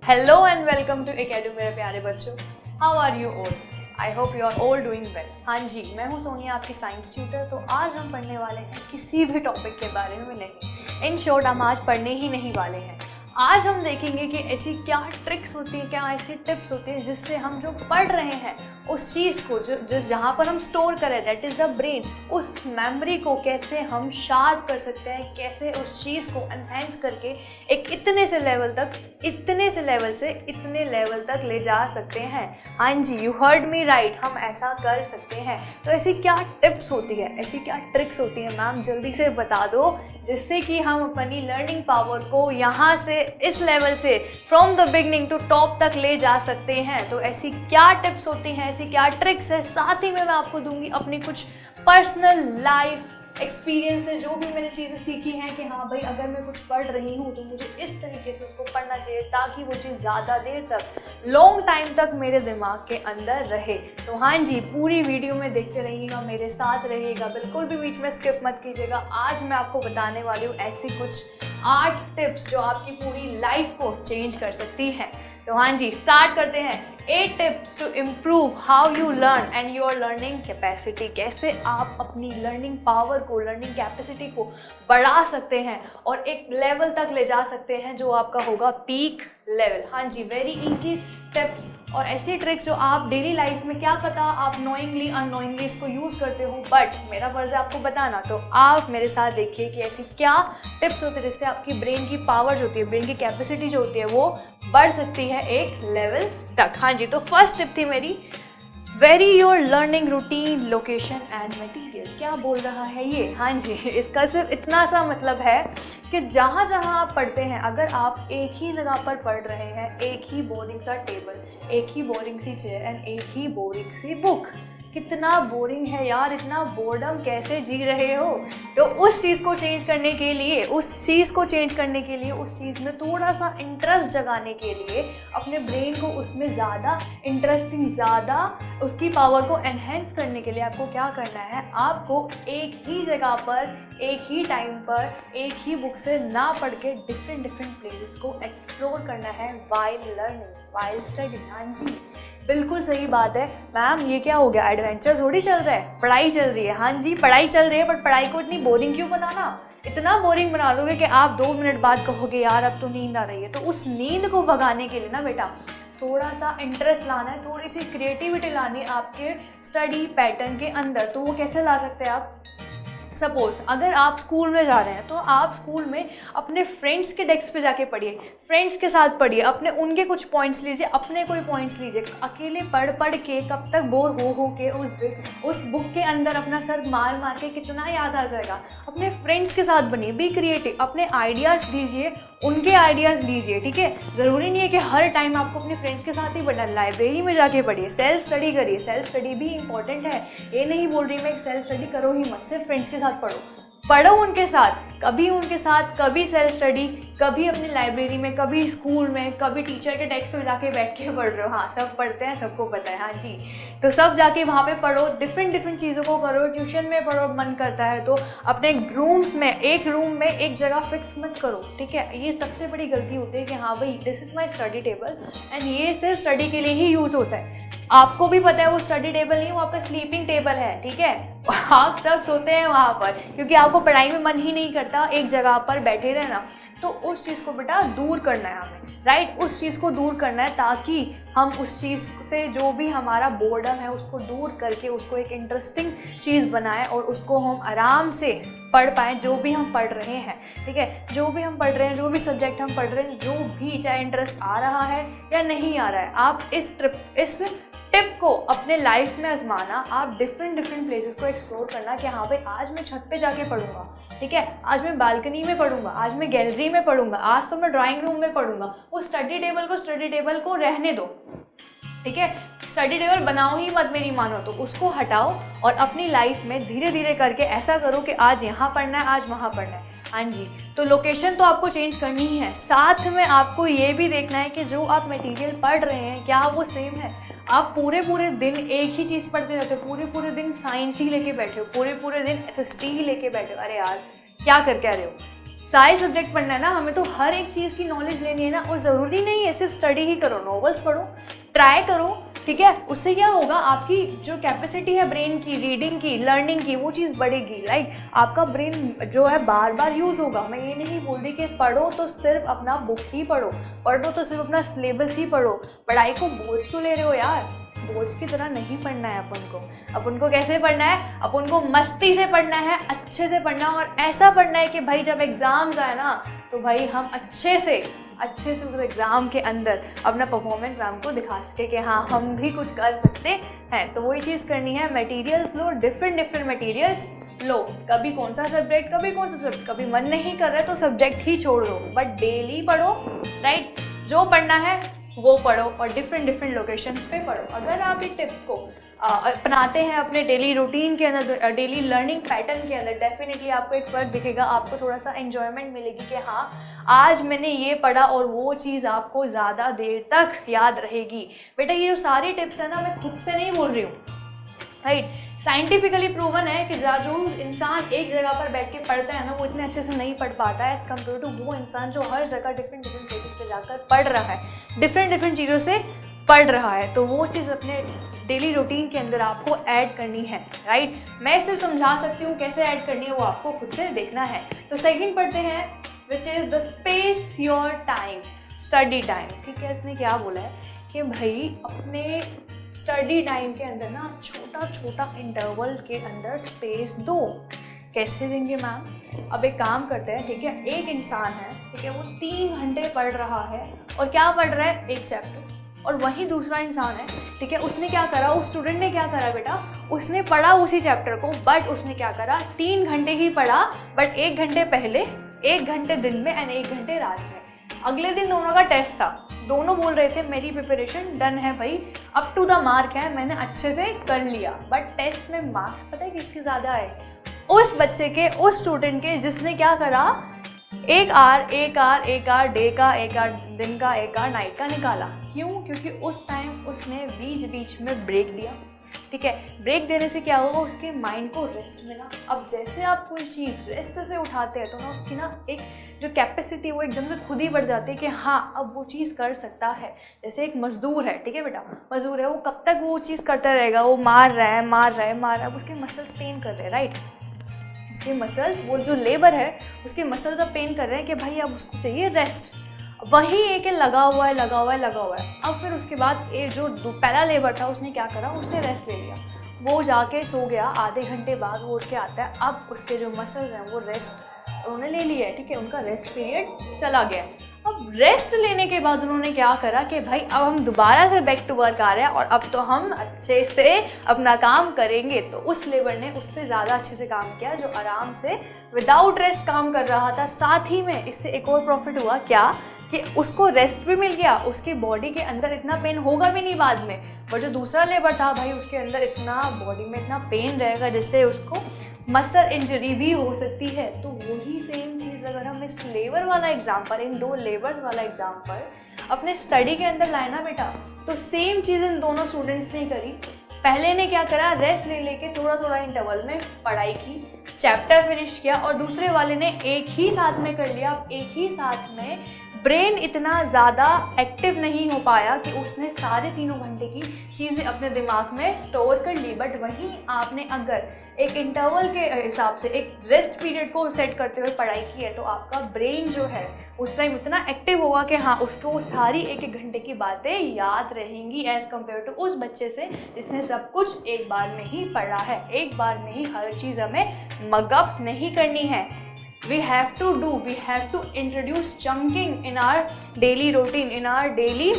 Hello and welcome to academy मेरे प्यारे बच्चों। How are you all? I hope you are all doing well. हाँ जी, मैं हूँ सोनिया, आपकी साइंस ट्यूटर। तो आज हम पढ़ने वाले हैं किसी भी टॉपिक के बारे में नहीं, इन शॉर्ट हम आज पढ़ने ही नहीं वाले हैं। आज हम देखेंगे कि ऐसी क्या ट्रिक्स होती हैं, क्या ऐसी टिप्स होती हैं जिससे हम जो पढ़ रहे हैं उस चीज़ को जहाँ पर हम स्टोर करें, दैट इज़ द ब्रेन, उस मेमोरी को कैसे हम शार्प कर सकते हैं, कैसे उस चीज़ को एनहेंस करके एक इतने से लेवल से इतने लेवल तक ले जा सकते हैं। हाँ जी, यू हर्ड मी राइट, हम ऐसा कर सकते हैं। तो ऐसी क्या टिप्स होती है, ऐसी क्या ट्रिक्स होती है मैम, जल्दी से बता दो, जिससे कि हम अपनी लर्निंग पावर को यहाँ से इस लेवल से from the beginning to top तक ले जा सकते हैं। तो ऐसी क्या टिप्स होती हैं, ऐसी क्या ट्रिक्स है, साथ ही में मैं आपको दूंगी अपनी कुछ पर्सनल लाइफ एक्सपीरियंस से जो भी मैंने चीज़ें सीखी हैं कि हाँ भाई, अगर मैं कुछ पढ़ रही हूँ तो मुझे इस तरीके से उसको पढ़ना चाहिए ताकि वो चीज़ ज़्यादा देर तक, लॉन्ग टाइम तक मेरे दिमाग के अंदर रहे। तो हाँ जी, पूरी वीडियो में देखते रहिएगा, मेरे साथ रहिएगा, बिल्कुल भी बीच में स्किप मत कीजिएगा। आज मैं आपको बताने वाली हूँ ऐसी कुछ 8 टिप्स जो आपकी पूरी लाइफ को चेंज कर सकती हैं। तो हाँ जी, स्टार्ट करते हैं। 8 tips to improve how you learn and your learning capacity. कैसे आप अपनी लर्निंग पावर को, लर्निंग कैपेसिटी को बढ़ा सकते हैं और एक लेवल तक ले जा सकते हैं जो आपका होगा पीक लेवल। हाँ जी, वेरी इजी टिप्स और ऐसी ट्रिक्स जो आप डेली लाइफ में, क्या पता आप नोइंगली अननोइंगली इसको यूज़ करते हो, बट मेरा फर्ज है आपको बताना। तो आप मेरे साथ देखिए कि ऐसी क्या टिप्स होती है जिससे आपकी ब्रेन की पावर जो होती है, ब्रेन की कैपेसिटी जो होती है वो बढ़ सकती है एक लेवल तक। हाँ जी, तो फर्स्ट टिप थी मेरी, very your learning routine, location and material. क्या बोल रहा है ये? हाँ जी, इसका सिर्फ इतना सा मतलब है कि जहाँ जहाँ आप पढ़ते हैं, अगर आप एक ही जगह पर पढ़ रहे हैं, एक ही बोरिंग सा टेबल, एक ही बोरिंग सी चेयर एंड एक ही बोरिंग सी बुक, कितना बोरिंग है यार, इतना बोर्डम कैसे जी रहे हो? तो उस चीज़ को चेंज करने के लिए, उस चीज़ में थोड़ा सा इंटरेस्ट जगाने के लिए, अपने ब्रेन को उसमें ज़्यादा इंटरेस्टिंग, ज़्यादा उसकी पावर को एनहेंस करने के लिए आपको क्या करना है, आपको एक ही जगह पर, एक ही टाइम पर, एक ही बुक से ना पढ़ के डिफरेंट प्लेसेस को एक्सप्लोर करना है वाइल लर्निंग, वाइल स्टडी। हाँ जी, बिल्कुल सही बात है मैम, ये क्या हो गया, एडवेंचर थोड़ी चल रहा है, पढ़ाई चल रही है। हाँ जी, पढ़ाई चल रही है, बट पढ़ाई को इतनी बोरिंग क्यों बनाना? इतना बोरिंग बना दोगे कि आप 2 मिनट बाद कहोगे यार अब तो नींद आ रही है। तो उस नींद को भगाने के लिए ना बेटा, थोड़ा सा इंटरेस्ट लाना है, थोड़ी सी क्रिएटिविटी लानी है आपके स्टडी पैटर्न के अंदर। तो वो कैसे ला सकते हैं आप? सपोज अगर आप स्कूल में जा रहे हैं तो आप स्कूल में अपने फ्रेंड्स के डेस्क पे जाके पढ़िए, फ्रेंड्स के साथ पढ़िए, अपने उनके कुछ पॉइंट्स लीजिए, अपने कोई पॉइंट्स लीजिए। अकेले पढ़ के कब तक बोर हो के उस बुक के अंदर अपना सर मार के कितना याद आ जाएगा? अपने फ्रेंड्स के साथ बनिए, बी क्रिएटिव, अपने आइडियाज़ दीजिए, उनके आइडियाज़ लीजिए। ठीक है, ज़रूरी नहीं है कि हर टाइम आपको अपने फ्रेंड्स के साथ ही पढ़ना, लाइब्रेरी में जाके पढ़िए, सेल्फ स्टडी करिए, सेल्फ स्टडी भी इंपॉर्टेंट है। ये नहीं बोल रही मैं सेल्फ स्टडी करो ही मत, सिर्फ फ्रेंड्स के साथ पढ़ो उनके साथ, कभी सेल्फ स्टडी, कभी अपनी लाइब्रेरी में, कभी स्कूल में, कभी टीचर के डेस्क पे जाके बैठ के पढ़ रहे हो। हाँ, सब पढ़ते हैं, सबको पता है। हाँ जी, तो सब जाके वहाँ पे पढ़ो, डिफरेंट चीज़ों को करो, ट्यूशन में पढ़ो, मन करता है तो अपने रूम्स में, एक रूम में एक जगह फिक्स मत करो। ठीक है, ये सबसे बड़ी गलती होती है कि हाँ भाई this is my study table and ये सिर्फ स्टडी के लिए ही यूज़ होता है। आपको भी पता है वो स्टडी टेबल नहीं, वो आपका स्लीपिंग टेबल है। ठीक है, आप सब सोते हैं वहाँ पर क्योंकि आपको पढ़ाई में मन ही नहीं करता एक जगह पर बैठे रहना। तो उस चीज़ को बेटा दूर करना है हमें, राइट? उस चीज़ को दूर करना है ताकि हम उस चीज़ से जो भी हमारा बोर्डम है उसको दूर करके उसको एक इंटरेस्टिंग चीज़ बनाएं और उसको हम आराम से पढ़ पाएँ, जो भी हम पढ़ रहे हैं। ठीक है, जो भी हम पढ़ रहे हैं, जो भी सब्जेक्ट हम पढ़ रहे हैं, जो भी, चाहे इंटरेस्ट आ रहा है या नहीं आ रहा है, आप इस टिप को अपने लाइफ में आजमाना। आप डिफरेंट प्लेसेस को एक्सप्लोर करना कि हाँ भाई आज मैं छत पे जाके पढ़ूंगा, ठीक है, आज मैं बालकनी में पढ़ूंगा, आज मैं गैलरी में पढ़ूंगा, आज तो मैं ड्राइंग रूम में पढ़ूंगा। वो स्टडी टेबल को रहने दो। ठीक है, स्टडी टेबल बनाओ ही मत, मेरी मानो तो उसको हटाओ और अपनी लाइफ में धीरे धीरे करके ऐसा करो कि आज यहाँ पढ़ना है, आज वहाँ पढ़ना है। हाँ जी, तो लोकेशन तो आपको चेंज करनी ही है, साथ में आपको ये भी देखना है कि जो आप मटेरियल पढ़ रहे हैं क्या वो सेम है। आप पूरे दिन एक ही चीज़ पढ़ते रहते हो, पूरे दिन साइंस ही लेके बैठे हो, पूरे दिन एसएसटी ही लेके बैठे हो। अरे यार क्या कर रहे हो? सारे सब्जेक्ट पढ़ना है ना, हमें तो हर एक चीज़ की नॉलेज लेनी है ना। और ज़रूरी नहीं है सिर्फ स्टडी ही करो, नॉवेल्स पढ़ो, ट्राई करो, ठीक है। उससे क्या होगा, आपकी जो कैपेसिटी है ब्रेन की, रीडिंग की, लर्निंग की, वो चीज़ बढ़ेगी, राइट। आपका ब्रेन जो है बार बार यूज़ होगा। मैं ये नहीं बोल रही कि पढ़ो तो सिर्फ अपना बुक ही पढ़ो, पढ़ो तो सिर्फ अपना सिलेबस ही पढ़ो। पढ़ाई को बोझ क्यों ले रहे हो यार? बोझ की तरह नहीं पढ़ना है अपन को कैसे पढ़ना है? अपन को मस्ती से पढ़ना है, अच्छे से पढ़ना है, और ऐसा पढ़ना है कि भाई जब एग्ज़ाम्स आए ना तो भाई हम अच्छे से उस एग्ज़ाम के अंदर अपना परफॉर्मेंस मैम को दिखा सके कि हाँ हम भी कुछ कर सकते हैं। तो वही चीज़ करनी है। मटेरियल्स लो, डिफरेंट मटेरियल्स लो। कभी कौन सा सब्जेक्ट, कभी मन नहीं कर रहा है तो सब्जेक्ट ही छोड़ दो, बट डेली पढ़ो, राइट। जो पढ़ना है वो पढ़ो और डिफरेंट लोकेशंस पे पढ़ो। अगर आप इस टिप को अपनाते हैं अपने डेली रूटीन के अंदर, डेली लर्निंग पैटर्न के अंदर, डेफिनेटली आपको एक फ़र्क दिखेगा। आपको थोड़ा सा एन्जॉयमेंट मिलेगी कि हाँ आज मैंने ये पढ़ा, और वो चीज़ आपको ज़्यादा देर तक याद रहेगी। बेटा ये जो सारी टिप्स है ना, मैं खुद से नहीं बोल रही हूँ, राइट। साइंटिफिकली प्रूवन है कि जो इंसान एक जगह पर बैठ के पढ़ता है ना, वो इतने अच्छे से नहीं पढ़ पाता है एज़ कम्पेयर टू वो इंसान जो हर जगह डिफरेंट प्लेसेस पे जाकर पढ़ रहा है, डिफरेंट चीज़ों से पढ़ रहा है। तो वो चीज़ अपने डेली रूटीन के अंदर आपको ऐड करनी है, राइट। मैं सिर्फ समझा सकती हूँ, कैसे ऐड करनी है वो आपको खुद से देखना है। तो सेकेंड पढ़ते हैं, which is the space your time, study time, ठीक है। इसने क्या बोला है कि भाई अपने स्टडी टाइम के अंदर ना छोटा इंटरवल के अंदर स्पेस दो। कैसे देंगे मैम? अब एक काम करते हैं, ठीक है। एक इंसान है, ठीक है, वो 3 घंटे पढ़ रहा है, और क्या पढ़ रहा है? एक चैप्टर। और वहीं दूसरा इंसान है, ठीक है, उसने क्या करा, उस स्टूडेंट ने क्या करा बेटा, उसने पढ़ा उसी चैप्टर को, बट उसने क्या करा, 3 घंटे ही पढ़ा, बट 1 घंटे पहले, 1 घंटे दिन में एंड 1 घंटे रात में। अगले दिन दोनों का टेस्ट था, दोनों बोल रहे थे मेरी प्रिपरेशन डन है भाई, अप टू द मार्क है, मैंने अच्छे से कर लिया। बट टेस्ट में मार्क्स पता है किसके ज़्यादा आए? उस बच्चे के, उस स्टूडेंट के जिसने क्या करा, एक आर डे का, 1 आर दिन का, 1 आर नाइट का निकाला। क्यों? क्योंकि उस टाइम उसने बीच में ब्रेक दिया, ठीक है। ब्रेक देने से क्या होगा, उसके माइंड को रेस्ट मिला। अब जैसे आप कोई चीज़ रेस्ट से उठाते हैं तो ना उसकी ना एक जो कैपेसिटी वो एकदम से खुद ही बढ़ जाती है कि हाँ अब वो चीज़ कर सकता है। जैसे एक मजदूर है, ठीक है बेटा, मजदूर है, वो कब तक वो चीज़ करता रहेगा, वो मार रहा है, अब उसके मसल्स पेन कर रहे हैं, राइट। उसके मसल्स, वो जो लेबर है उसके मसल्स अब पेन कर रहे हैं कि भाई अब उसको चाहिए रेस्ट। वही एक लगा हुआ है। अब फिर उसके बाद ये जो पहला लेबर था उसने क्या करा, उसने रेस्ट ले लिया, वो जाके सो गया। आधे घंटे बाद वो उठ के आता है, अब उसके जो मसल्स हैं वो रेस्ट उन्होंने ले लिया है, ठीक है, उनका रेस्ट पीरियड चला गया। अब रेस्ट लेने के बाद उन्होंने क्या करा कि भाई अब हम दोबारा से बैक टू वर्क आ रहे हैं और अब तो हम अच्छे से अपना काम करेंगे। तो उस लेबर ने उससे ज़्यादा अच्छे से काम किया जो आराम से विदाउट रेस्ट काम कर रहा था। साथ ही में इससे एक और प्रॉफिट हुआ क्या कि उसको रेस्ट भी मिल गया, उसकी बॉडी के अंदर इतना पेन होगा भी नहीं बाद में। पर जो दूसरा लेबर था भाई उसके अंदर इतना बॉडी में इतना पेन रहेगा जिससे उसको मसल इंजरी भी हो सकती है। तो वही सेम चीज़ अगर हम इस लेबर वाला एग्जाम्पल, इन 2 लेबर्स वाला एग्जाम्पल अपने स्टडी के अंदर लाए ना बेटा, तो सेम चीज़ इन दोनों स्टूडेंट्स ने करी। पहले ने क्या करा, रेस्ट ले लेके थोड़ा इंटरवल में पढ़ाई की, चैप्टर फिनिश किया, और दूसरे वाले ने एक ही साथ में कर लिया। अब एक ही साथ में ब्रेन इतना ज़्यादा एक्टिव नहीं हो पाया कि उसने सारे 3 घंटे की चीज़ें अपने दिमाग में स्टोर कर ली। बट वहीं आपने अगर एक इंटरवल के हिसाब से एक रेस्ट पीरियड को सेट करते हुए पढ़ाई की है तो आपका ब्रेन जो है उस टाइम इतना एक्टिव होगा कि हाँ उसको सारी 1 घंटे की बातें याद रहेंगी एज़ कम्पेयर टू उस बच्चे से जिसने सब कुछ एक बार में ही पढ़ा है। एक बार में ही हर चीज़ हमें मगअप नहीं करनी है। We have to introduce chunking in our daily routine, in our daily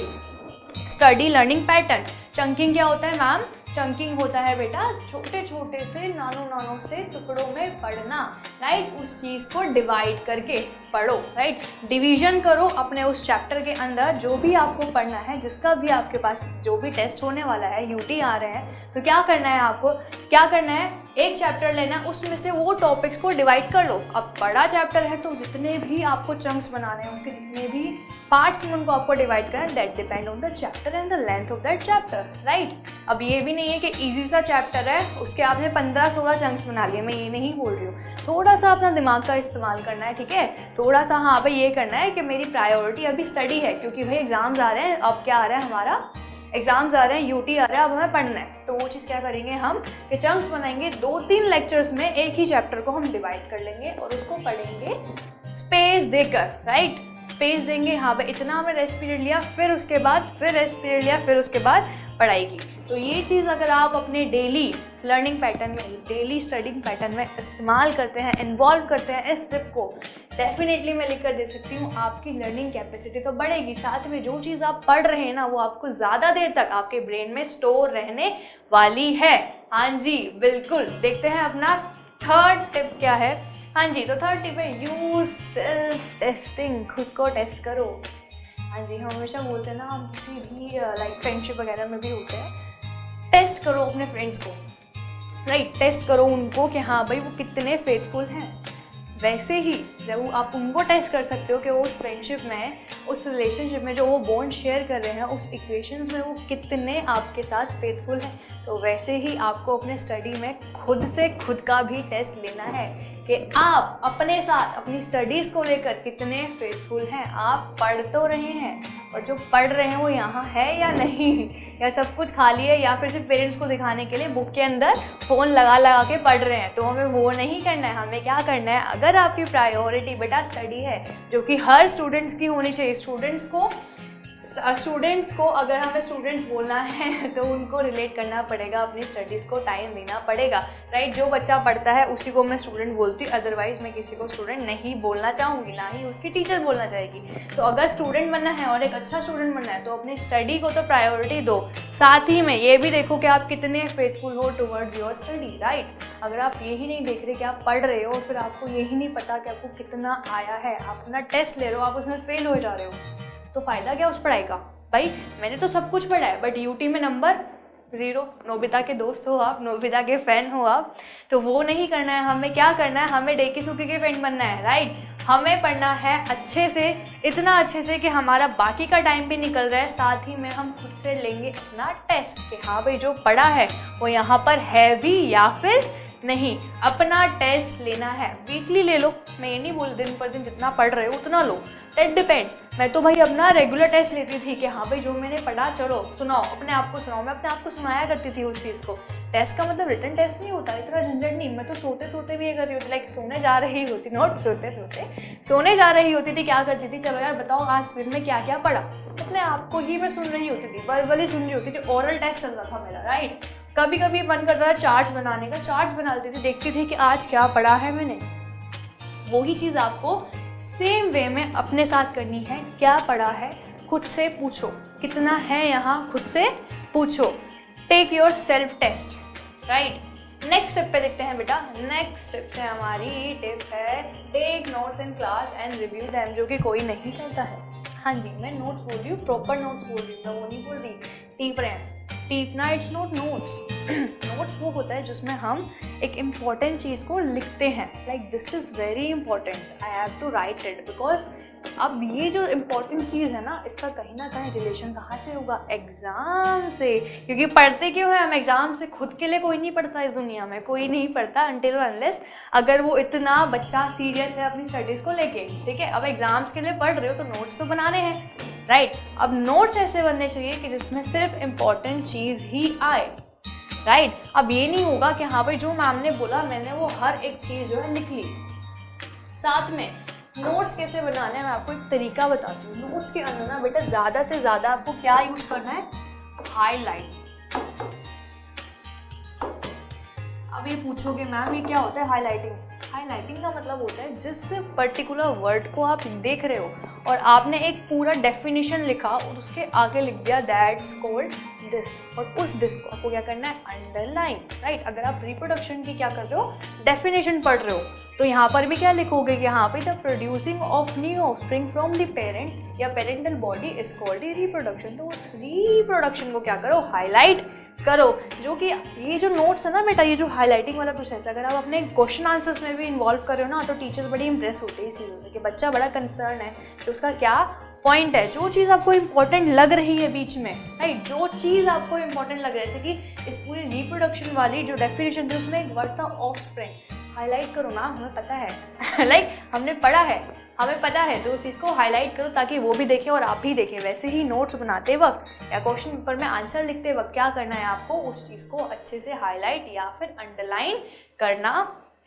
study learning pattern. Chunking क्या होता है मैम? चंकिंग होता है बेटा छोटे से नानो से टुकड़ों में पढ़ना, राइट। उस चीज़ को डिवाइड करके पढ़ो, राइट। डिवीजन करो अपने उस चैप्टर के अंदर जो भी आपको पढ़ना है, जिसका भी आपके पास जो भी टेस्ट होने वाला है, यूटी आ रहे हैं, तो क्या करना है आपको, क्या करना है, एक चैप्टर लेना, उसमें से वो टॉपिक्स को डिवाइड कर लो। अब बड़ा चैप्टर है तो जितने भी आपको चंक्स बनाने हैं, उसके जितने भी पार्ट्स में उनको आपको डिवाइड करना, that depend on the chapter and the length of that chapter, right. अब ये भी नहीं है कि इजी सा चैप्टर है उसके आपने 15-16 चंक्स बना लिए, मैं ये नहीं बोल रही हूँ। थोड़ा सा अपना दिमाग का इस्तेमाल करना है, ठीक है। थोड़ा सा हाँ भाई ये करना है कि मेरी प्रायोरिटी अभी स्टडी है, क्योंकि भाई एग्जाम्स आ रहे हैं। अब क्या आ रहा है हमारा, एग्जाम्स आ रहे हैं, यूटी आ रहा है, अब हमें पढ़ना है। तो वो चीज़ क्या करेंगे हम कि चंक्स बनाएंगे, 2-3 लेक्चर्स में एक ही चैप्टर को हम डिवाइड कर लेंगे और उसको पढ़ेंगे स्पेस देकर, राइट। स्पेस देंगे, हाँ भाई इतना हमने रेस्ट पीरियड लिया, फिर उसके बाद फिर रेस्ट पीरियड लिया, फिर उसके बाद पढ़ाई की। तो ये चीज़ अगर आप अपने डेली लर्निंग पैटर्न में, डेली स्टडिंग पैटर्न में इस्तेमाल करते हैं, इन्वॉल्व करते हैं इस ट्रिप को, डेफिनेटली मैं लिख कर दे सकती हूँ आपकी लर्निंग कैपेसिटी तो बढ़ेगी। साथ में जो चीज़ आप पढ़ रहे हैं ना वो आपको ज़्यादा देर तक आपके ब्रेन में स्टोर रहने वाली है। हाँ जी बिल्कुल। देखते हैं अपना थर्ड टिप क्या है। हाँ जी, तो थर्ड टिप है यूज सेल्फ टेस्टिंग, खुद को टेस्ट करो। हाँ जी, हम हमेशा बोलते हैं ना, हम किसी भी लाइक फ्रेंडशिप वगैरह में भी होते हैं, टेस्ट करो अपने फ्रेंड्स को, राइट। टेस्ट करो उनको कि हाँ भाई वो कितने फेथफुल हैं। वैसे ही जब आप उनको टेस्ट कर सकते हो कि वो उस फ्रेंडशिप में, उस रिलेशनशिप में जो वो बॉन्ड शेयर कर रहे हैं, उस इक्वेशंस में वो कितने आपके साथ फेथफुल हैं, तो वैसे ही आपको अपने स्टडी में खुद से खुद का भी टेस्ट लेना है कि आप अपने साथ अपनी स्टडीज़ को लेकर कितने फेथफुल हैं। आप पढ़ तो रहे हैं और जो पढ़ रहे हैं वो यहाँ है या नहीं, या सब कुछ खाली है, या फिर सिर्फ पेरेंट्स को दिखाने के लिए बुक के अंदर फ़ोन लगा लगा के पढ़ रहे हैं। तो हमें वो नहीं करना है। हमें क्या करना है, अगर आपकी प्रायोरिटी बेटा स्टडी है, जो कि हर स्टूडेंट्स की होनी चाहिए, स्टूडेंट्स को अगर हमें स्टूडेंट्स बोलना है तो उनको रिलेट करना पड़ेगा, अपनी स्टडीज़ को टाइम देना पड़ेगा, राइट। जो बच्चा पढ़ता है उसी को मैं स्टूडेंट बोलती हूँ, अदरवाइज़ मैं किसी को स्टूडेंट नहीं बोलना चाहूँगी, ना ही उसकी टीचर बोलना चाहेगी। तो अगर स्टूडेंट बनना है और एक अच्छा स्टूडेंट बनना है तो अपनी स्टडी को तो प्रायोरिटी दो, साथ ही में ये भी देखो कि आप कितने फेथफुल हो टुवर्ड्स योर स्टडी, राइट। अगर आप यही नहीं देख रहे कि आप पढ़ रहे हो और फिर आपको यही नहीं पता कि आपको कितना आया है, आप अपना टेस्ट ले रहे हो, आप उसमें फेल हो जा रहे हो, तो फ़ायदा क्या उस पढ़ाई का। भाई मैंने तो सब कुछ पढ़ा है बट यूटी में नंबर 0। नोबिता के दोस्त हो आप, नोबिता के फ़ैन हो आप, तो वो नहीं करना है। हमें क्या करना है, हमें डेकी सुकी के फ्रेंड बनना है, राइट। हमें पढ़ना है अच्छे से, इतना अच्छे से कि हमारा बाकी का टाइम भी निकल रहा है, साथ ही में हम खुद से लेंगे अपना टेस्ट कि हाँ भाई जो पढ़ा है वो यहाँ पर है भी या फिर नहीं। अपना टेस्ट लेना है, वीकली ले लो, मैं ये नहीं बोल दिन पर दिन जितना पढ़ रहे हो उतना लो, इट डिपेंड्स। मैं तो भाई अपना रेगुलर टेस्ट लेती थी कि हाँ भाई जो मैंने पढ़ा चलो सुनाओ, अपने आप को सुनाओ, मैं अपने आप को सुनाया करती थी उस चीज़ को। टेस्ट का मतलब रिटन टेस्ट नहीं होता, इतना झंझट नहीं। मैं तो सोते सोते भी ये कर रही होती, लाइक सोने जा रही होती, नॉट सोते सोते, सोने जा रही होती थी, क्या करती थी, चलो यार बताओ आज दिन में क्या क्या पढ़ा, अपने आप को ही मैं सुन रही होती थी, वर्बली सुन रही होती थी। ओरल टेस्ट चल रहा था मेरा, राइट। कभी कभी मन करता था चार्ट्स बनाने का, चार्ट्स बना लेती थी, देखती थी कि आज क्या पढ़ा है मैंने। वही चीज़ आपको सेम वे में अपने साथ करनी है। क्या पढ़ा है खुद से पूछो, कितना है यहाँ खुद से पूछो, take your self test, right. Next step पे देखते हैं बेटा। नेक्स्ट स्टेप से हमारी टिप है take notes in class and review them, जो कि कोई नहीं करता है। हाँ जी, मैं नोट्स बोल रही हूँ, प्रॉपर नोट्स बोल रही हूँ, मैं वो नहीं बोल रही टीप रहे हैं। टीपना इट्स नॉट नोट्स। नोट्स वो होता है जिसमें हम एक इम्पॉर्टेंट चीज़ को लिखते हैं, like this is very important, I have to write it, because अब ये जो इम्पोर्टेंट चीज़ है ना, इसका कहीं ना कहीं रिलेशन कहाँ से होगा, एग्ज़ाम से। क्योंकि पढ़ते क्यों है हम एग्ज़ाम से, खुद के लिए कोई नहीं पढ़ता इस दुनिया में, कोई नहीं पढ़ता अनटिल और अनलेस अगर वो इतना बच्चा सीरियस है अपनी स्टडीज़ को लेके, ठीक है। अब एग्ज़ाम्स के लिए पढ़ रहे हो तो नोट्स तो बनाने हैं, राइट। अब नोट्स ऐसे बनने चाहिए कि जिसमें सिर्फ इम्पॉर्टेंट चीज़ ही आए, राइट। अब ये नहीं होगा कि हाँ भाई जो मैम ने बोला मैंने वो हर एक चीज़ जो है लिख ली। साथ में नोट्स कैसे बनाना है मैं आपको एक तरीका बताती हूँ। नोट्स के अंदर ना बेटा ज़्यादा से ज़्यादा आपको क्या यूज़ करना है, हाईलाइट। अब ये पूछोगे मैम ये क्या होता है हाईलाइटिंग। हाईलाइटिंग का मतलब होता है जिस पर्टिकुलर वर्ड को आप देख रहे हो और आपने एक पूरा डेफिनेशन लिखा और उसके आगे लिख दिया दैट्स कॉल्ड दिस, और उस दिस को आपको क्या करना है, अंडरलाइन, राइट। अगर आप रिप्रोडक्शन की क्या कर रहे हो, डेफिनेशन पढ़ रहे हो, तो यहाँ पर भी क्या लिखोगे कि यहाँ पे the producing of new offspring from the parent या parental body is called reproduction. तो उस रिप्रोडक्शन को क्या करो, हाईलाइट करो। जो कि ये जो नोट्स है ना बेटा, ये जो हाईलाइटिंग वाला प्रोसेस अगर आप अपने क्वेश्चन आंसर्स में भी इन्वॉल्व कर रहे हो ना, तो टीचर्स बड़ी इंप्रेस होते हैं इस चीज़ों से कि बच्चा बड़ा कंसर्न है कि उसका क्या पॉइंट है, जो चीज़ आपको इंपॉर्टेंट लग रही है बीच में, राइट, जो चीज़ आपको इंपॉर्टेंट लग रही है, जैसे कि इस पूरी रिप्रोडक्शन वाली जो डेफिनेशन थी उसमें एक वर्ड था ऑफस्प्रिंग, हाईलाइट करो ना, हमें पता है लाइक हमने पढ़ा है, हमें पता है, तो उस चीज़ को हाईलाइट करो ताकि वो भी देखें और आप भी देखें। वैसे ही नोट्स बनाते वक्त या क्वेश्चन पेपर में आंसर लिखते वक्त क्या करना है, आपको उस चीज़ को अच्छे से हाईलाइट या फिर अंडरलाइन करना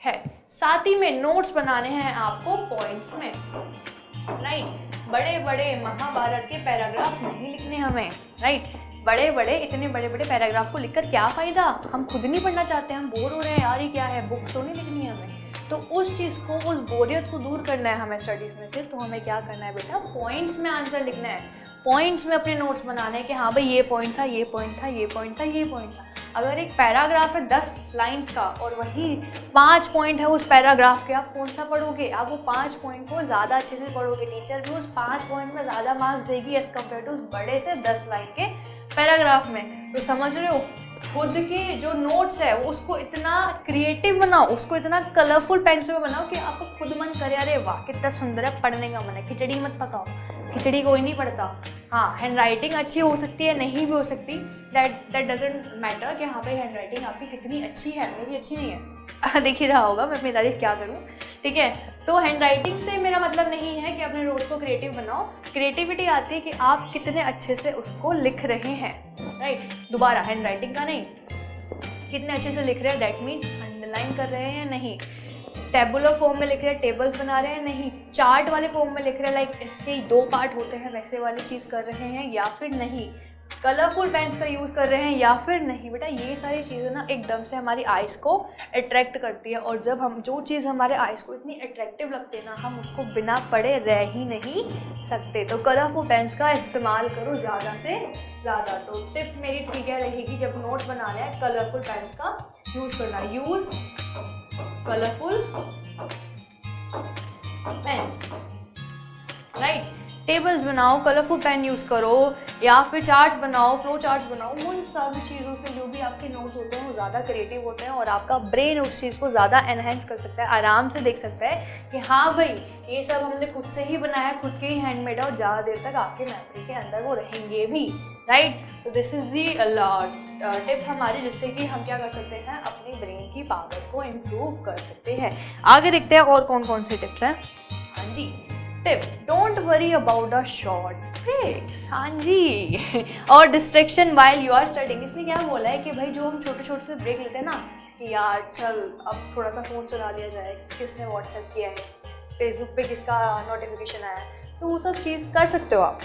है। साथ ही में नोट्स बनाने हैं आपको पॉइंट्स में, राइट, बड़े बड़े महाभारत के पैराग्राफ नहीं लिखने हमें, राइट, बड़े बड़े इतने बड़े बड़े पैराग्राफ को लिखकर क्या फ़ायदा, हम खुद नहीं पढ़ना चाहते, हम बोर हो रहे हैं यार, ये क्या है, बुक तो नहीं लिखनी है हमें। तो उस चीज़ को, उस बोरियत को दूर करना है हमें स्टडीज़ में से, तो हमें क्या करना है बेटा, पॉइंट्स में आंसर लिखना है, पॉइंट्स में अपने नोट्स बनाने हैं कि हाँ भाई ये पॉइंट था, ये पॉइंट था, ये पॉइंट था, ये पॉइंट था। अगर एक पैराग्राफ है 10 लाइंस का और वही 5 पॉइंट है उस पैराग्राफ के, आप कौन सा पढ़ोगे, आप वो 5 पॉइंट को ज़्यादा अच्छे से पढ़ोगे, टीचर भी उस 5 पॉइंट में ज़्यादा मार्क्स देगी एज़ कम्पेयर टू उस बड़े से 10 लाइन के पैराग्राफ में। तो समझ रहे हो, खुद के जो नोट्स है वो उसको इतना क्रिएटिव बनाओ, उसको इतना कलरफुल पेंसिल में बनाओ कि आपको खुद मन करे अरे वाह कितना सुंदर है, पढ़ने का मन है। खिचड़ी मत पकाओ, खिचड़ी कोई नहीं पढ़ता। हाँ, हैंड राइटिंग अच्छी हो सकती है, नहीं भी हो सकती, दैट डजेंट मैटर कि हाँ भाई हैंड राइटिंग आपकी कितनी अच्छी है, मेरी अच्छी नहीं है दिख ही रहा होगा मैं अपनी तारीफ क्या करूँ, ठीक है। तो हैंड राइटिंग से मेरा मतलब नहीं है कि अपने नोट्स को क्रिएटिव बनाओ, क्रिएटिविटी आती है कि आप कितने अच्छे से उसको लिख रहे हैं, राइट। दोबारा हैंड राइटिंग का नहीं, कितने अच्छे से लिख रहे हैं, दैट मीन्स अंडरलाइन कर रहे हैं या नहीं, टेबुलर फॉर्म में लिख रहे हैं, टेबल्स बना रहे हैं नहीं, चार्ट वाले फॉर्म में लिख रहे हैं, लाइक इसके 2 पार्ट होते हैं वैसे वाली चीज़ कर रहे हैं या फिर नहीं, कलरफुल पेन्स का यूज़ कर रहे हैं या फिर नहीं। बेटा ये सारी चीज़ें ना एकदम से हमारी आइज़ को अट्रैक्ट करती है, और जब हम जो चीज़ हमारे आइज़ को इतनी अट्रैक्टिव लगती है ना, हम उसको बिना पढ़े रह ही नहीं सकते। तो कलरफुल पेन्स का इस्तेमाल करो ज़्यादा से ज़्यादा। तो टिप मेरी ठीक है रहेगी, जब नोट बनाना है कलरफुल पेन्स का यूज़ करना, use colourful pens, right. Tables बनाओ, कलरफुल पेन यूज़ करो, या फिर चार्ट्स बनाओ, फ्लो चार्ट्स बनाओ। उन सब चीज़ों से जो भी आपके नोट्स होते हैं वो ज़्यादा क्रिएटिव होते हैं और आपका ब्रेन उस चीज़ को ज़्यादा एनहेंस कर सकता है, आराम से देख सकता है कि हाँ भाई ये सब हमने खुद से ही बनाया, खुद के ही हैंडमेड है और ज़्यादा देर तक आपके मेमोरी के अंदर वो रहेंगे भी, राइट। तो दिस इज़ दी टिप हमारी, जिससे कि हम क्या कर सकते हैं, अपनी ब्रेन की पावर को इम्प्रूव कर सकते हैं। आगे देखते हैं और कौन कौन से टिप्स हैं। हाँ जी, tip, don't worry about the short breaks. हाँ जी, और distraction while you are studying. इसने क्या बोला है कि भाई जो हम छोटे छोटे से ब्रेक लेते हैं ना, कि यार चल अब थोड़ा सा फ़ोन चला लिया जाए, किसने व्हाट्सएप किया है, फेसबुक पे किसका नोटिफिकेशन आया है, तो वो सब चीज़ कर सकते हो आप।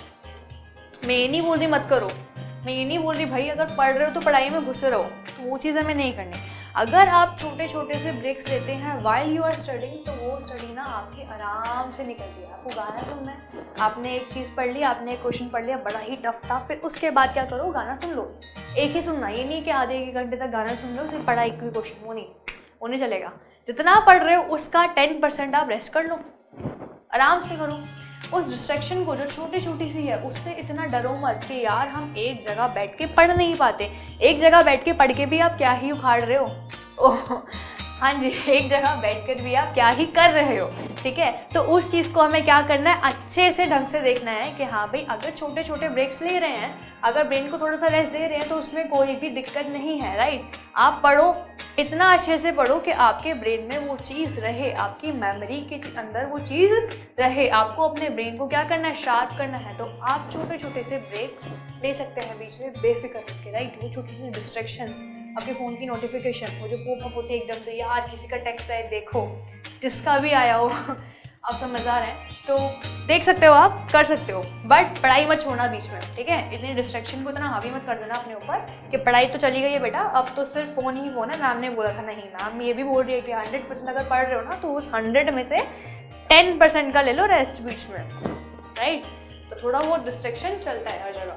मैं ये नहीं बोल रही मत करो, मैं ये नहीं बोल रही भाई अगर पढ़ रहे हो तो पढ़ाई में घुसे रहो, तो वो चीज़ हमें नहीं करनी। अगर आप छोटे छोटे से ब्रेक्स लेते हैं वाइल यू आर स्टडिंग, तो वो स्टडी ना आपकी आराम से निकलती है। आपको गाना सुनना है, आपने एक चीज़ पढ़ ली, आपने एक क्वेश्चन पढ़ लिया, बड़ा ही टफ था, फिर उसके बाद क्या करो, गाना सुन लो। एक ही सुनना, ये नहीं कि आधे 1 घंटे तक गाना सुन लो सिर्फ पढ़ाई कोई क्वेश्चन, वो नहीं चलेगा। जितना पढ़ रहे हो उसका 10% आप रेस्ट कर लो, आराम से करो। उस डिस्ट्रैक्शन को जो छोटी छोटी सी है उससे इतना डरो मत कि यार हम एक जगह बैठ के पढ़ नहीं पाते। एक जगह बैठ के पढ़ के भी आप क्या ही उखाड़ रहे हो, ओह हाँ जी, एक जगह बैठकर भी आप क्या ही कर रहे हो, ठीक है। तो उस चीज़ को हमें क्या करना है, अच्छे से ढंग से देखना है कि हाँ भाई अगर छोटे छोटे ब्रेक्स ले रहे हैं, अगर ब्रेन को थोड़ा सा रेस्ट दे रहे हैं, तो उसमें कोई भी दिक्कत नहीं है, राइट। आप पढ़ो, इतना अच्छे से पढ़ो कि आपके ब्रेन में वो चीज़ रहे, आपकी मेमोरी के अंदर वो चीज़ रहे। आपको अपने ब्रेन को क्या करना है, शार्प करना है। तो आप छोटे छोटे से ब्रेक्स ले सकते हैं बीच में बेफिक्र होकर, राइट। वो छोटे छोटे डिस्ट्रैक्शंस, आपके फ़ोन की नोटिफिकेशन, वो जो पॉपअप होती है एकदम से, यार किसी का टेक्स्ट है देखो, जिसका भी आया हो आप समझदार हैं तो देख सकते हो, आप कर सकते हो, बट पढ़ाई मत छोड़ना बीच में, ठीक है। इतनी डिस्ट्रैक्शन को इतना हावी मत कर देना अपने ऊपर कि पढ़ाई तो चली गई है बेटा, अब तो सिर्फ फ़ोन ही फ़ोन है। मैम ने बोला था, नहीं, मैम ये भी बोल रही है कि 100% अगर पढ़ रहे हो ना तो उस 100 में से 10% का ले लो रेस्ट बीच में, राइट। तो थोड़ा बहुत डिस्ट्रैक्शन चलता है हर जगह।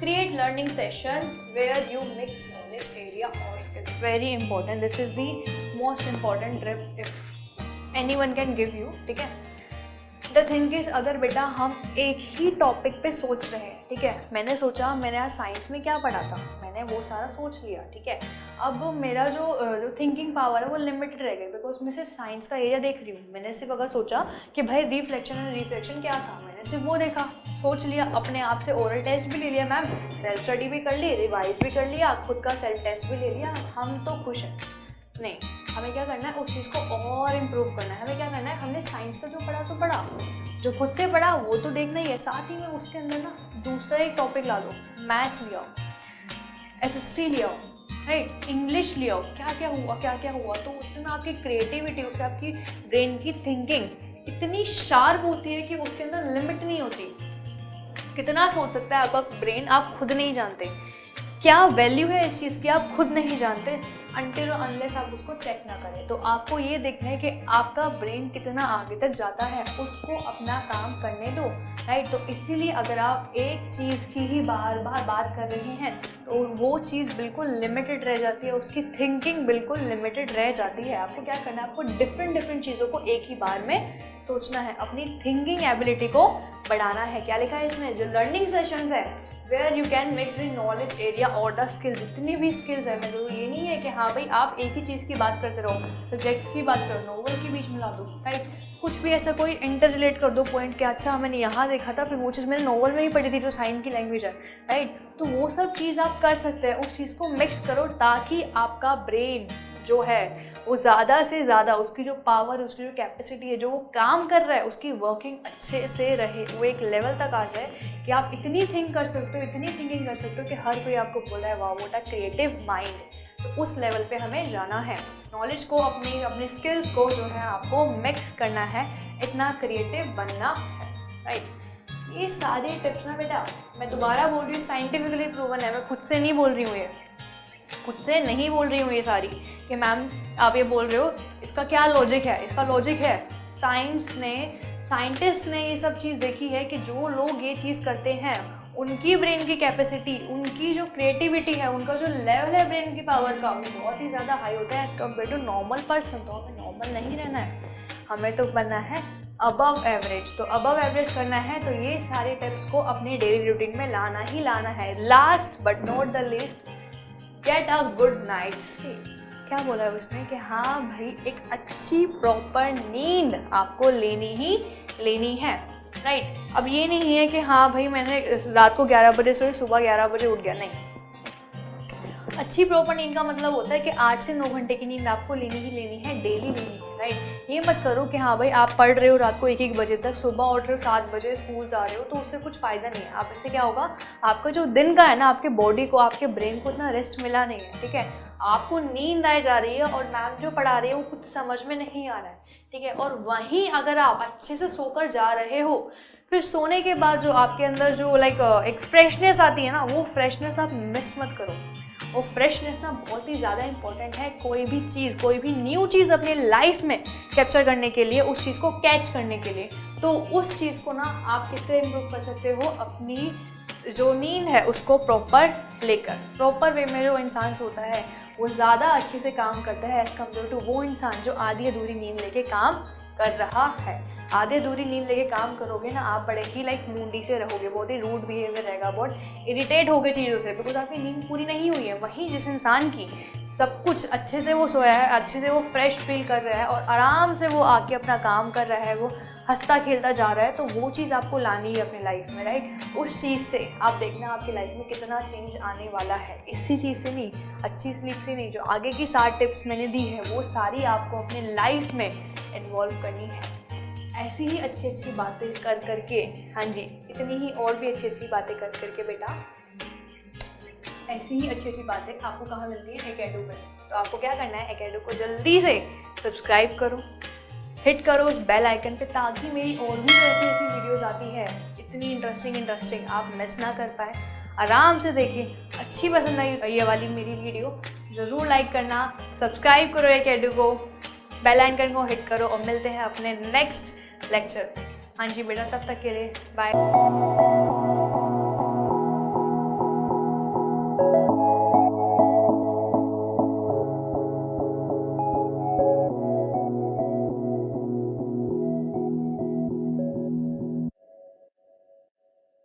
Create learning session where you mix knowledge area or skills. Very important. This is the most important tip if anyone can give you, ठीक है। The thing is, अगर बेटा हम एक ही टॉपिक पे सोच रहे हैं, ठीक है। मैंने सोचा मैंने आज साइंस में क्या पढ़ा था, मैंने मैंने वो सारा सोच लिया, ठीक है। अब मेरा जो थिंकिंग पावर है वो लिमिटेड रह गई, बिकॉज मैं सिर्फ साइंस का एरिया देख रही हूँ। मैंने सिर्फ अगर सोचा कि भाई रिफ्लेक्शन एंड रिफ्लेक्शन क्या था, मैंने सिर्फ वो देखा, सोच लिया, अपने आप से ओरल टेस्ट भी ले लिया मैम, सेल्फ स्टडी भी कर ली, रिवाइज भी कर लिया, खुद का सेल्फ टेस्ट भी ले लिया, हम तो खुश हैं। नहीं, हमें क्या करना है, उस चीज़ को और इम्प्रूव करना है। हमें क्या करना है, हमने साइंस का जो पढ़ा तो पढ़ा, जो खुद से पढ़ा वो तो देखना ही है, साथ ही में उसके अंदर ना दूसरा एक टॉपिक ला दो, मैथ्स ले आओ, SST ले आओ, राइट, इंग्लिश ले आओ, क्या क्या हुआ, तो उससे ना आपकी क्रिएटिविटी, उससे आपकी ब्रेन की थिंकिंग इतनी शार्प होती है कि उसके अंदर लिमिट नहीं होती। कितना सोच सकता है आपका ब्रेन, आप खुद नहीं जानते। क्या वैल्यू है इस चीज़ की, आप खुद नहीं जानते अनटिल और अनलेस आप उसको चेक ना करें। तो आपको ये देखना है कि आपका ब्रेन कितना आगे तक जाता है, उसको अपना काम करने दो, राइट। तो इसीलिए अगर आप एक चीज़ की ही बार बार बात कर रहे हैं तो वो चीज़ बिल्कुल लिमिटेड रह जाती है, उसकी थिंकिंग बिल्कुल लिमिटेड रह जाती है। आपको क्या करना है, आपको डिफरेंट चीज़ों को एक ही बार में सोचना है, अपनी थिंकिंग एबिलिटी को बढ़ाना है। क्या लिखा है इसमें, जो लर्निंग सेशंस है where you can mix the knowledge area और द स्किल्स, जितनी भी स्किल्स है, मैं ज़रूर ये नहीं है कि हाँ भाई आप एक ही चीज़ की बात करते रहो, सब्जेक्ट्स की बात करो, नोवेल के बीच में ला दो, राइट। कुछ भी ऐसा कोई इंटर रिलेट कर दो पॉइंट कि अच्छा मैंने यहाँ देखा था, फिर वो चीज़ मैंने नोवेल में ही पढ़ी थी जो साइंस की लैंग्वेज है, राइट। तो वो सब चीज़ आप कर सकते हैं, उस चीज़ को मिक्स करो ताकि आपका ब्रेन जो है वो ज़्यादा से ज़्यादा, उसकी जो पावर, उसकी जो कैपेसिटी है, जो वो काम कर रहा है, उसकी वर्किंग अच्छे से रहे, वो एक लेवल तक आ जाए कि आप इतनी थिंक कर सकते हो, इतनी थिंकिंग कर सकते हो कि हर कोई आपको बोल रहा है वाह व्हाट अ क्रिएटिव माइंड। तो उस लेवल पे हमें जाना है, नॉलेज को, अपनी स्किल्स को जो है आपको मिक्स करना है, इतना क्रिएटिव बनना है, राइट। ये सारी टिप्स ना बेटा, मैं दोबारा बोल रही हूँ, साइंटिफिकली प्रूवन है, मैं खुद से नहीं बोल रही हूँ, ये खुद से नहीं बोल रही हूँ ये सारी कि मैम आप ये बोल रहे हो, इसका क्या लॉजिक है, इसका लॉजिक है। साइंटिस्ट ने ये सब चीज़ देखी है कि जो लोग ये चीज़ करते हैं उनकी ब्रेन की कैपेसिटी, उनकी जो क्रिएटिविटी है, उनका जो लेवल है ब्रेन की पावर का, वो बहुत ही ज़्यादा हाई होता है as compare to normal person. तो हमें नॉर्मल नहीं रहना है, हमें तो बनना है अबव एवरेज। तो अबव एवरेज करना है तो ये सारे टिप्स को अपने डेली रूटीन में लाना ही लाना है। Last but not the least, get a good night sleep. क्या बोला है उसने कि हाँ भाई एक अच्छी प्रॉपर नींद आपको लेनी ही लेनी है, राइट। अब ये नहीं है कि हाँ भाई मैंने रात को 11 बजे सोई, सुबह 11 बजे उठ गया, नहीं। अच्छी प्रॉपर नींद का मतलब होता है कि 8 से 9 घंटे की नींद आपको लेनी ही लेनी है, डेली लेनी है, राइट। ये मत करो कि हाँ भाई आप पढ़ रहे हो रात को 1-1 बजे तक, सुबह उठ रहे हो 7 बजे, स्कूल जा रहे हो, तो उससे कुछ फ़ायदा नहीं है। आप इससे क्या होगा, आपका जो दिन का है ना, आपके बॉडी को, आपके ब्रेन को इतना रेस्ट मिला नहीं है, ठीक है। आपको नींद आए जा रही है और मैम जो पढ़ा रही है वो कुछ समझ में नहीं आ रहा है, ठीक है। और वहीं अगर आप अच्छे से सोकर जा रहे हो, फिर सोने के बाद जो आपके अंदर जो एक फ्रेशनेस आती है ना, वो फ्रेशनेस आप मिस मत करो। वो फ्रेशनेस ना बहुत ही ज़्यादा इंपॉर्टेंट है। कोई भी चीज़, कोई भी न्यू चीज़ अपने लाइफ में कैप्चर करने के लिए, उस चीज़ को कैच करने के लिए, तो उस चीज़ को ना आप किससे इम्प्रूव कर सकते हो, अपनी जो नींद है उसको प्रॉपर लेकर। प्रॉपर वे में जो इंसान सोता है वो ज़्यादा अच्छे से काम करता है एज़ कम्पेयर टू वो इंसान जो आधी अधूरी नींद लेके काम कर रहा है। आधे अधूरी नींद लेके काम करोगे ना, आप बड़े ही मूडी से रहोगे, बहुत ही रूड बिहेवियर रहेगा, बहुत इरिटेट होगे चीज़ों से, बिकॉज आपकी नींद पूरी नहीं हुई है। वहीं जिस इंसान की सब कुछ अच्छे से वो सोया है, अच्छे से वो फ्रेश फील कर रहा है और आराम से वो आके अपना काम कर रहा है, वो हंसता खेलता जा रहा है, तो वो चीज़ आपको लानी है अपनी लाइफ में, राइट। उस चीज़ से आप देखना आपकी लाइफ में कितना चेंज आने वाला है। इसी चीज़ से नहीं, अच्छी स्लीप से नहीं, जो आगे की 7 टिप्स मैंने दी है वो सारी आपको अपने लाइफ में इन्वॉल्व करनी है। ऐसी ही अच्छी अच्छी बातें कर करके, हाँ जी, इतनी ही और भी अच्छी अच्छी बातें कर करके बेटा, ऐसी ही अच्छी अच्छी बातें आपको कहाँ मिलती है, एकेडू में। तो आपको क्या करना है, एकेडू को जल्दी से सब्सक्राइब करो, हिट करो उस बेल आइकन पे, ताकि मेरी और भी ऐसी ऐसी वीडियोस आती है इतनी इंटरेस्टिंग आप मिस ना कर पाए। आराम से देखिए, अच्छी पसंद आई ये वाली मेरी वीडियो ज़रूर लाइक करना, सब्सक्राइब करो एकेडू को, बेल आइकन को हिट करो और मिलते हैं अपने नेक्स्ट लेक्चर। हाँ जी बेटा, तब तक के लिए बाय।